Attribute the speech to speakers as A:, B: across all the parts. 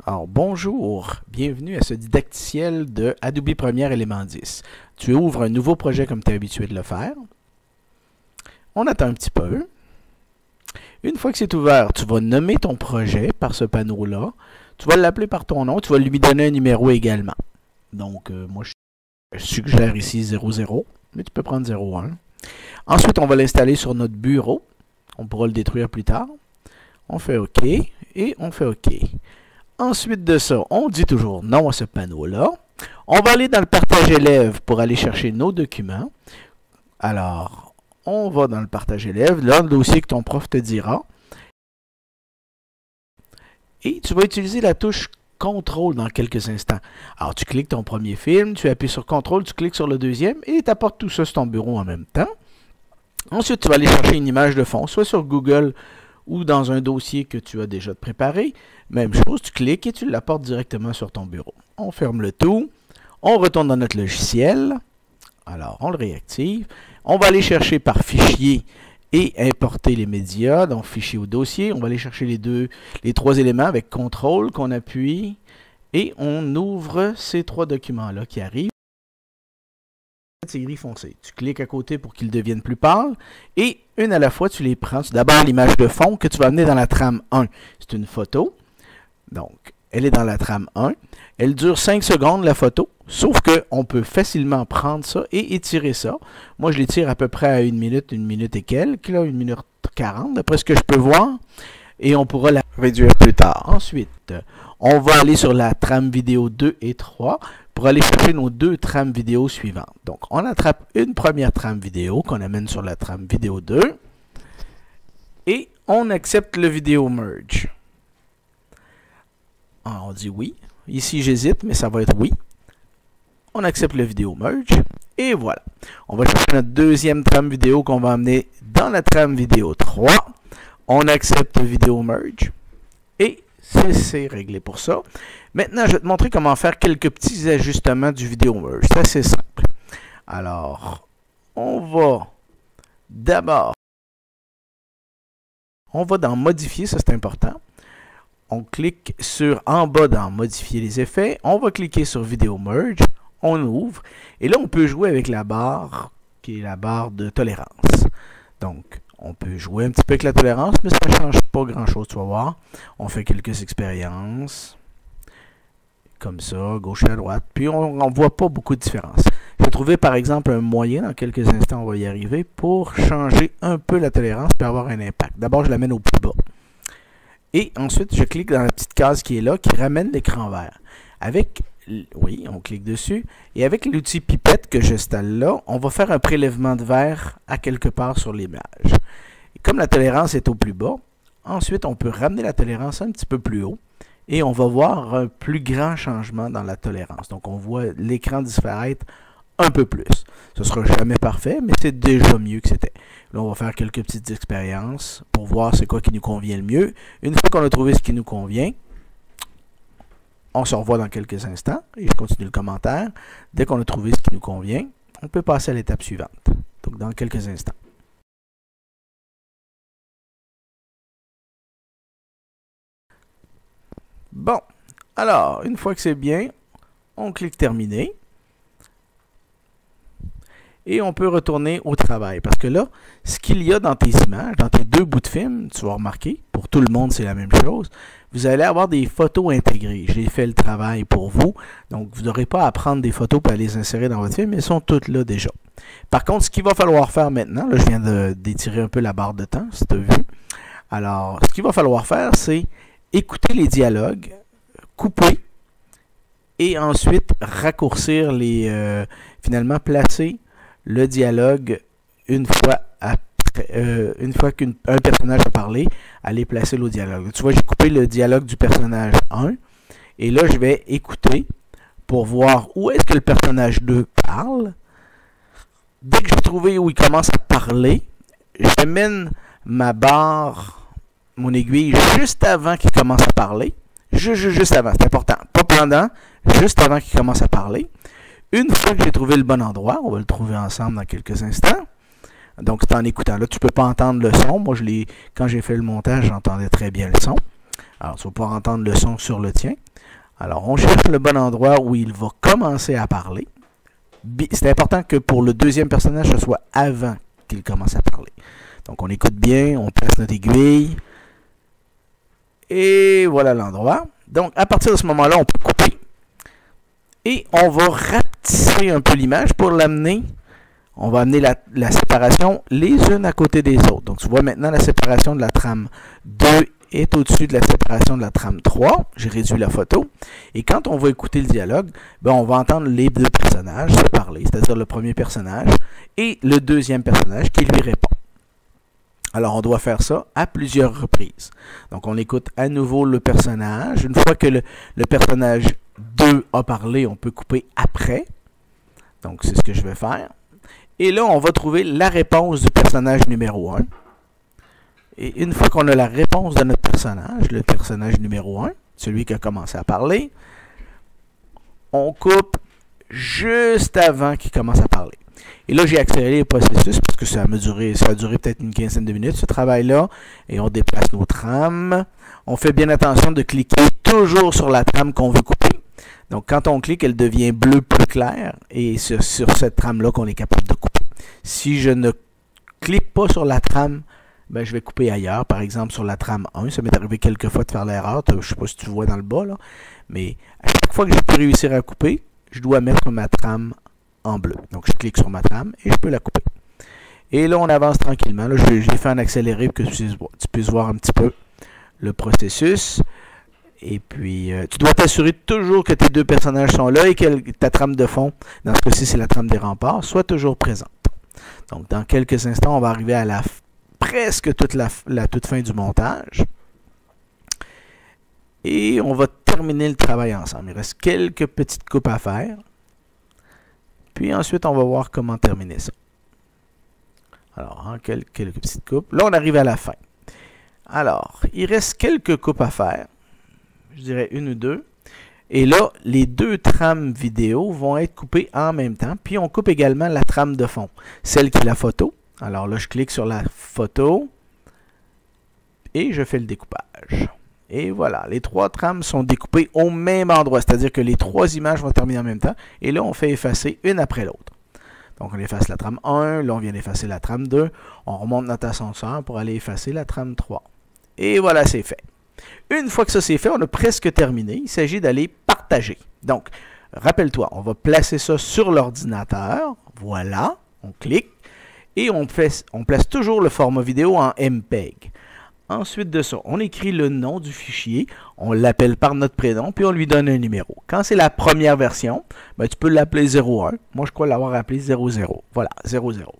A: Alors, bonjour, bienvenue à ce didacticiel de Adobe Premiere Élément 10. Tu ouvres un nouveau projet comme tu es habitué de le faire. On attend un petit peu. Une fois que c'est ouvert, tu vas nommer ton projet par ce panneau-là. Tu vas l'appeler par ton nom, tu vas lui donner un numéro également. Donc, moi, je suggère ici 00, mais tu peux prendre 01. Ensuite, on va l'installer sur notre bureau. On pourra le détruire plus tard. On fait OK et on fait OK. Ensuite de ça, on dit toujours non à ce panneau-là. On va aller dans le partage élève pour aller chercher nos documents. Alors, on va dans le partage élève, là, le dossier que ton prof te dira. Et tu vas utiliser la touche CTRL dans quelques instants. Alors, tu cliques ton premier film, tu appuies sur CTRL, tu cliques sur le deuxième et tu apportes tout ça sur ton bureau en même temps. Ensuite, tu vas aller chercher une image de fond, soit sur Google ou dans un dossier que tu as déjà préparé. Même chose, tu cliques et tu l'apportes directement sur ton bureau. On ferme le tout. On retourne dans notre logiciel. Alors, on le réactive. On va aller chercher par fichier et importer les médias. Donc, fichier ou dossier. On va aller chercher les trois éléments avec CTRL qu'on appuie. Et on ouvre ces trois documents-là qui arrivent. C'est gris foncé. Tu cliques à côté pour qu'ils deviennent plus pâles et une à la fois, tu les prends. D'abord, l'image de fond que tu vas amener dans la trame 1. C'est une photo. Donc, elle est dans la trame 1. Elle dure 5 secondes, la photo, sauf qu'on peut facilement prendre ça et étirer ça. Moi, je l'étire à peu près à 1 minute et quelques, là, 1 minute 40, d'après ce que je peux voir. Et on pourra la réduire plus tard. Ensuite, on va aller sur la trame vidéo 2 et 3 pour aller chercher nos deux trames vidéo suivantes. Donc, on attrape une première trame vidéo qu'on amène sur la trame vidéo 2 et on accepte le vidéo merge. Alors, on dit oui. Ici, j'hésite, mais ça va être oui. On accepte le vidéo merge et voilà. On va chercher notre deuxième trame vidéo qu'on va amener dans la trame vidéo 3. On accepte le vidéo merge et c'est réglé pour ça. Maintenant, je vais te montrer comment faire quelques petits ajustements du vidéo merge. C'est assez simple. Alors, on va d'abord, dans modifier, ça c'est important. On clique en bas dans modifier les effets. On va cliquer sur vidéo merge. On ouvre. Et là, on peut jouer avec la barre qui est la barre de tolérance. Donc, on peut jouer un petit peu avec la tolérance, mais ça ne change pas grand-chose, tu vas voir. On fait quelques expériences, comme ça, gauche et à droite. Puis, on ne voit pas beaucoup de différence. J'ai trouvé, par exemple, un moyen, dans quelques instants, on va y arriver, pour changer un peu la tolérance et avoir un impact. D'abord, je l'amène au plus bas. Et ensuite, je clique dans la petite case qui est là, qui ramène l'écran vert. Oui, on clique dessus. Et avec l'outil pipette que j'installe là, on va faire un prélèvement de verre à quelque part sur l'image. Et comme la tolérance est au plus bas, ensuite on peut ramener la tolérance un petit peu plus haut et on va voir un plus grand changement dans la tolérance. Donc on voit l'écran disparaître un peu plus. Ce ne sera jamais parfait, mais c'est déjà mieux que c'était. Là, on va faire quelques petites expériences pour voir c'est quoi qui nous convient le mieux. Une fois qu'on a trouvé ce qui nous convient, on se revoit dans quelques instants et je continue le commentaire. Dès qu'on a trouvé ce qui nous convient, on peut passer à l'étape suivante. Donc, dans quelques instants. Bon, alors, une fois que c'est bien, on clique terminer. Et on peut retourner au travail. Parce que là, ce qu'il y a dans tes images, dans tes deux bouts de film, tu vas remarquer, pour tout le monde, c'est la même chose. Vous allez avoir des photos intégrées. J'ai fait le travail pour vous. Donc, vous n'aurez pas à prendre des photos pour les insérer dans votre film. Elles sont toutes là déjà. Par contre, ce qu'il va falloir faire maintenant, là, je viens d'étirer un peu la barre de temps, si tu as vu. Alors, ce qu'il va falloir faire, c'est écouter les dialogues, couper, et ensuite raccourcir finalement placer le dialogue une fois qu'un personnage a parlé, aller placer le dialogue. Tu vois, j'ai coupé le dialogue du personnage 1 et là, je vais écouter pour voir où est-ce que le personnage 2 parle. Dès que j'ai trouvé où il commence à parler, j'amène ma barre, mon aiguille, juste avant qu'il commence à parler. Juste avant, c'est important. Pas pendant, juste avant qu'il commence à parler. Une fois que j'ai trouvé le bon endroit, on va le trouver ensemble dans quelques instants. Donc, c'est en écoutant. Là, tu ne peux pas entendre le son. Moi, quand j'ai fait le montage, j'entendais très bien le son. Alors, tu vas pouvoir entendre le son sur le tien. Alors, on cherche le bon endroit où il va commencer à parler. C'est important que pour le deuxième personnage, ce soit avant qu'il commence à parler. Donc, on écoute bien, on place notre aiguille. Et voilà l'endroit. Donc, à partir de ce moment-là, on peut couper. Et on va rapetisser un peu l'image pour l'amener. On va amener la séparation les unes à côté des autres. Donc, tu vois maintenant la séparation de la trame 2 est au-dessus de la séparation de la trame 3. J'ai réduit la photo. Et quand on va écouter le dialogue, ben, on va entendre les deux personnages se parler, c'est-à-dire le premier personnage et le deuxième personnage qui lui répond. Alors, on doit faire ça à plusieurs reprises. Donc, on écoute à nouveau le personnage. Une fois que le personnage 2 a parlé, on peut couper après. Donc, c'est ce que je vais faire. Et là, on va trouver la réponse du personnage numéro 1. Et une fois qu'on a la réponse de notre personnage, le personnage numéro 1, celui qui a commencé à parler, on coupe juste avant qu'il commence à parler. Et là, j'ai accéléré le processus parce que ça a duré peut-être une quinzaine de minutes, ce travail-là. Et on déplace nos trames. On fait bien attention de cliquer toujours sur la trame qu'on veut couper. Donc, quand on clique, elle devient bleue plus claire. Et c'est sur cette trame-là qu'on est capable de couper. Si je ne clique pas sur la trame, ben, je vais couper ailleurs. Par exemple, sur la trame 1. Ça m'est arrivé quelques fois de faire l'erreur. Je ne sais pas si tu vois dans le bas, là. Mais à chaque fois que je peux réussir à couper, je dois mettre ma trame en bleu. Donc, je clique sur ma trame et je peux la couper. Et là, on avance tranquillement. Là, je l'ai fait en accéléré pour que tu puisses voir un petit peu le processus. Et puis, tu dois t'assurer toujours que tes deux personnages sont là et que ta trame de fond, dans ce cas-ci, c'est la trame des remparts, soit toujours présente. Donc, dans quelques instants, on va arriver à presque la toute fin du montage. Et on va terminer le travail ensemble. Il reste quelques petites coupes à faire. Puis ensuite, on va voir comment terminer ça. Alors, en quelques petites coupes. Là, on arrive à la fin. Alors, il reste quelques coupes à faire. Je dirais une ou deux. Et là, les deux trames vidéo vont être coupées en même temps. Puis, on coupe également la trame de fond, celle qui est la photo. Alors là, je clique sur la photo et je fais le découpage. Et voilà, les trois trames sont découpées au même endroit, c'est-à-dire que les trois images vont terminer en même temps. Et là, on fait effacer une après l'autre. Donc, on efface la trame 1, là, on vient d'effacer la trame 2. On remonte notre ascenseur pour aller effacer la trame 3. Et voilà, c'est fait. Une fois que ça c'est fait, on a presque terminé. Il s'agit d'aller partager. Donc, rappelle-toi, on va placer ça sur l'ordinateur. Voilà, on clique. Et on place toujours le format vidéo en MPEG. Ensuite de ça, on écrit le nom du fichier, on l'appelle par notre prénom, puis on lui donne un numéro. Quand c'est la première version, ben, tu peux l'appeler 01. Moi, je crois l'avoir appelé 00. Voilà, 00.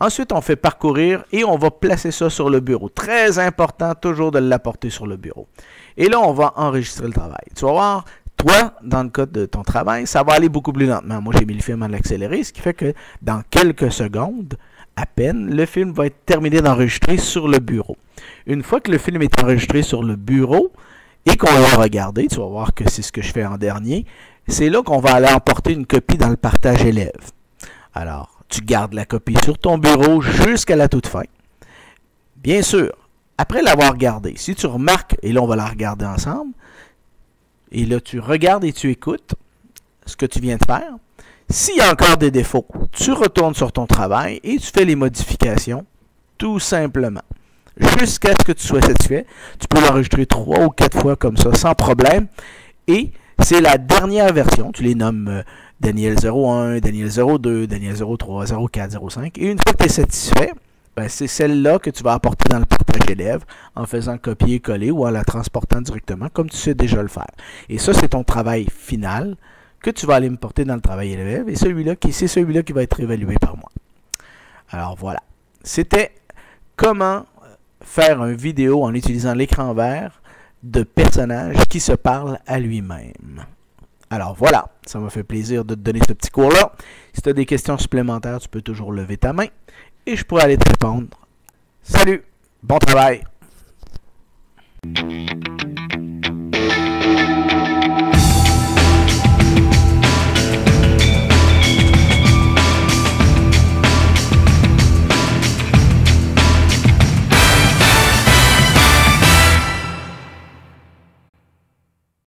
A: Ensuite, on fait parcourir et on va placer ça sur le bureau. Très important, toujours de l'apporter sur le bureau. Et là, on va enregistrer le travail. Tu vas voir, toi, dans le cas de ton travail, ça va aller beaucoup plus lentement. Moi, j'ai mis le film en accéléré, ce qui fait que dans quelques secondes, à peine, le film va être terminé d'enregistrer sur le bureau. Une fois que le film est enregistré sur le bureau et qu'on l'a regardé, tu vas voir que c'est ce que je fais en dernier, c'est là qu'on va aller emporter une copie dans le partage élève. Alors, tu gardes la copie sur ton bureau jusqu'à la toute fin. Bien sûr, après l'avoir regardé, si tu remarques, et là on va la regarder ensemble, et là tu regardes et tu écoutes ce que tu viens de faire. S'il y a encore des défauts, tu retournes sur ton travail et tu fais les modifications tout simplement. Jusqu'à ce que tu sois satisfait. Tu peux l'enregistrer 3 ou 4 fois comme ça sans problème. Et c'est la dernière version. Tu les nommes Daniel 01, Daniel 02, Daniel 03, 04, 05. Et une fois que tu es satisfait, ben c'est celle-là que tu vas apporter dans le partage élève en faisant copier-coller ou en la transportant directement comme tu sais déjà le faire. Et ça, c'est ton travail final que tu vas aller me porter dans le travail élève. Et c'est celui-là qui va être évalué par moi. Alors voilà. C'était comment faire une vidéo en utilisant l'écran vert de personnages qui se parlent à lui-même. Alors voilà, ça m'a fait plaisir de te donner ce petit cours-là. Si tu as des questions supplémentaires, tu peux toujours lever ta main et je pourrai aller te répondre. Salut, bon travail!